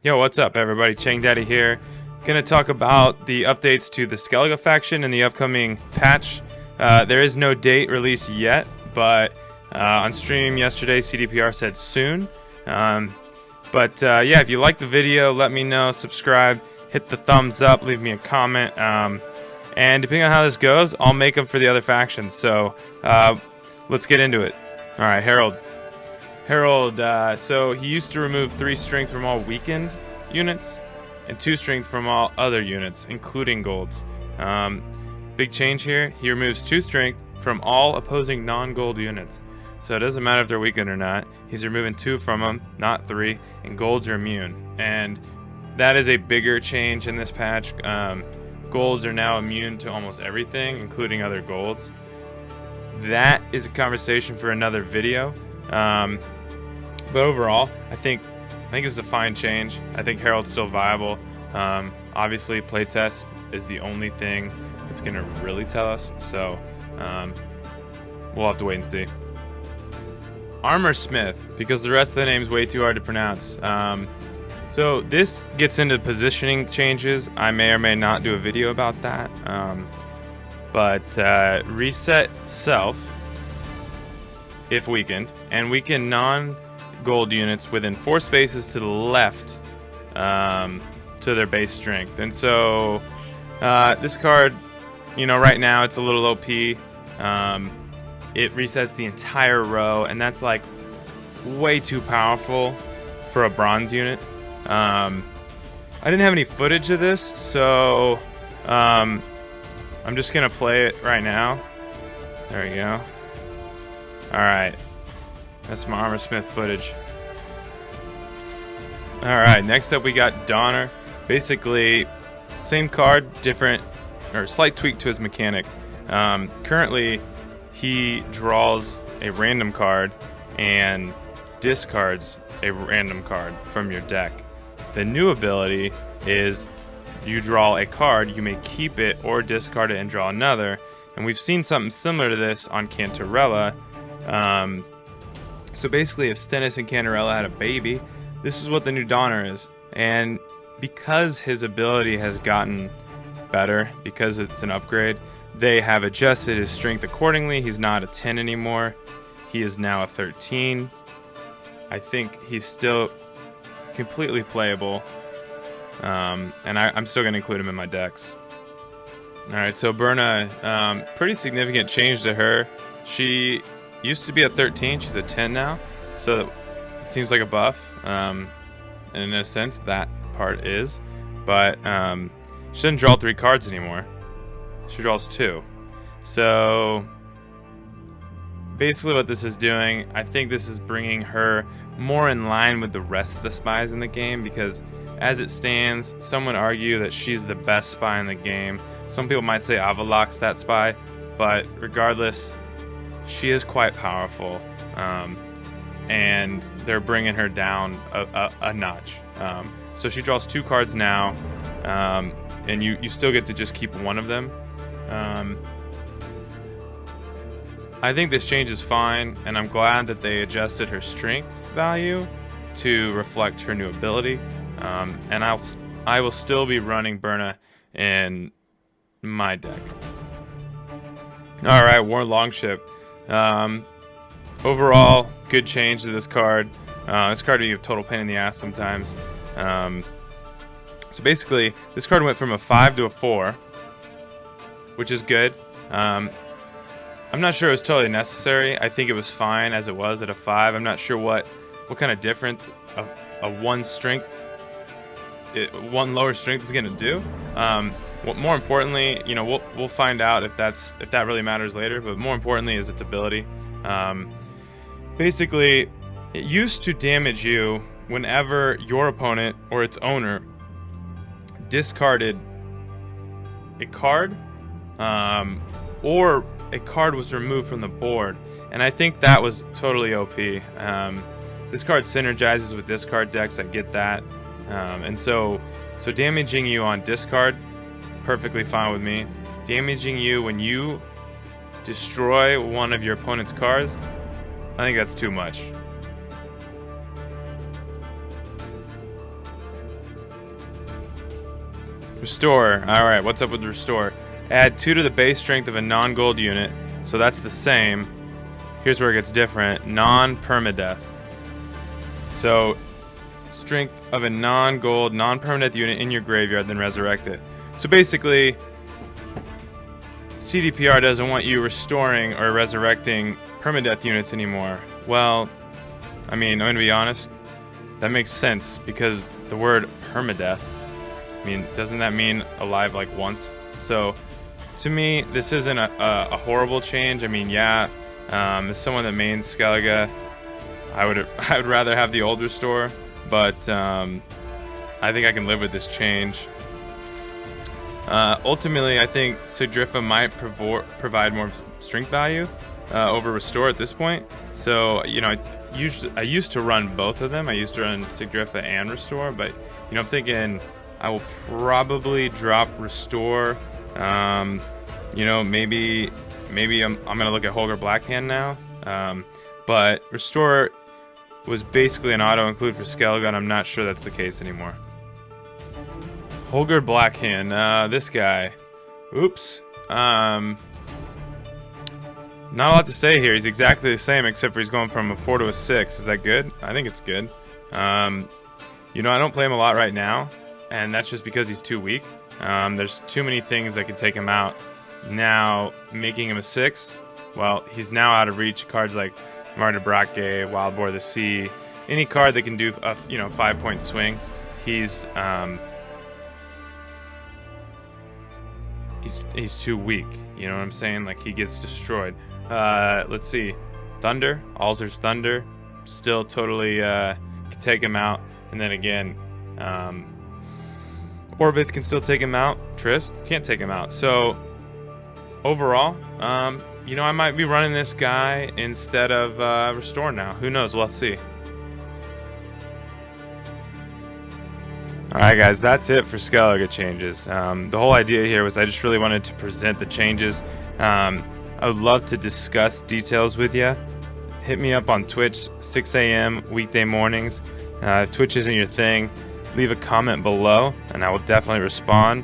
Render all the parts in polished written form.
Yo, what's up, everybody? Chang Daddy here. Gonna talk about the updates to the Skellige faction in the upcoming patch. There is no date released yet, but on stream yesterday, CDPR said soon. Yeah, if you like the video, let me know, subscribe, hit the thumbs up, leave me a comment, and depending on how this goes, I'll make them for the other factions. So let's get into it. All right, Harold, so he used to remove 3 strength from all weakened units and 2 strength from all other units, including golds. Big change here. He removes 2 strength from all opposing non-gold units. So it doesn't matter if they're weakened or not. He's removing 2 from them, not 3, and golds are immune. And that is a bigger change in this patch. Golds are now immune to almost everything, including other golds. That is a conversation for another video. But overall, I think it's a fine change. I think Harold's still viable. Obviously, playtest is the only thing that's going to really tell us. So we'll have to wait and see. Armorsmith, because the rest of the name is way too hard to pronounce. So this gets into positioning changes. I may or may not do a video about that. Reset self if weakened, and weaken non-gold units within 4 spaces to the left to their base strength. And so this card, right now it's a little OP. It resets the entire row, and that's like way too powerful for a bronze unit. I didn't have any footage of this, so I'm just gonna play it right now. There we go. Alright, that's my Armorsmith footage. Alright, next up we got Donner. Basically, same card, different, or slight tweak to his mechanic. Currently, he draws a random card and discards a random card from your deck. The new ability is you draw a card, you may keep it or discard it and draw another. And we've seen something similar to this on Cantarella. So basically, if Stennis and Cantarella had a baby, this is what the new Donner is. And because his ability has gotten better, because it's an upgrade, they have adjusted his strength accordingly. He's not a 10 anymore. He is now a 13. I think he's still completely playable. And I'm still going to include him in my decks. Alright, so Berna, pretty significant change to her. She used to be a 13, she's a 10 now, so it seems like a buff, and in a sense that part is, but she doesn't draw 3 cards anymore, she draws 2. So basically what this is doing, I think this is bringing her more in line with the rest of the spies in the game, because as it stands, some would argue that she's the best spy in the game. Some people might say Avalok's that spy, but regardless, she is quite powerful, and they're bringing her down a notch. So she draws 2 cards now, and you still get to just keep one of them. I think this change is fine, and I'm glad that they adjusted her strength value to reflect her new ability. And I will still be running Berna in my deck. All right, War Longship. Overall, good change to this card. This card would be a total pain in the ass sometimes. So basically, this card went from a 5 to a 4, which is good. I'm not sure it was totally necessary. I think it was fine as it was at a 5. I'm not sure what kind of difference a 1 strength, 1 lower strength is going to do. More importantly, we'll find out if that really matters later. But more importantly, is its ability. Basically, it used to damage you whenever your opponent or its owner discarded a card, or a card was removed from the board. And I think that was totally OP. This card synergizes with discard decks. I get that. And so damaging you on discard, perfectly fine with me. Damaging you when you destroy one of your opponent's cards, I think that's too much. Restore. Alright, what's up with restore? Add 2 to the base strength of a non-gold unit. So that's the same. Here's where it gets different. Non-permadeath. So, strength of a non-gold, non-permanent unit in your graveyard, then resurrect it. So basically, CDPR doesn't want you restoring or resurrecting permadeath units anymore. Well, I mean, I'm gonna be honest, that makes sense because the word permadeath, I mean, doesn't that mean alive like once? So, to me, this isn't a horrible change. I mean, yeah, as someone that mains Skellige, I would rather have the old restore, but I think I can live with this change. Ultimately, I think Sigdrifa might provide more strength value over restore at this point. So, you know, I used to run both of them. I used to run Sigdrifa and restore, but you know, I'm thinking I will probably drop restore. You know, maybe I'm gonna look at Holger Blackhand now. But restore was basically an auto include for Skellige, and I'm not sure that's the case anymore. Holger Blackhand, this guy. Oops. Not a lot to say here. He's exactly the same, except for he's going from a 4 to a 6. Is that good? I think it's good. You know, I don't play him a lot right now, and that's just because he's too weak. There's too many things that could take him out. Now, making him a 6, well, he's now out of reach. Cards like Marta Brake, Wild Boar the Sea, any card that can do a 5-point swing, he's too weak. You know what I'm saying? Like, he gets destroyed. Let's see, Thunder, Alzur's Thunder, still totally can take him out. And then again, Orvith can still take him out. Trist can't take him out. So overall, you know, I might be running this guy instead of Restore now. Who knows? We'll see. Alright guys, that's it for Skellige changes. The whole idea here was I just really wanted to present the changes. I would love to discuss details with you. Hit me up on Twitch, 6 a.m. weekday mornings. If Twitch isn't your thing, leave a comment below and I will definitely respond.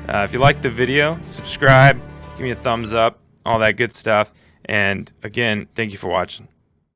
If you liked the video, subscribe, give me a thumbs up, all that good stuff. And again, thank you for watching.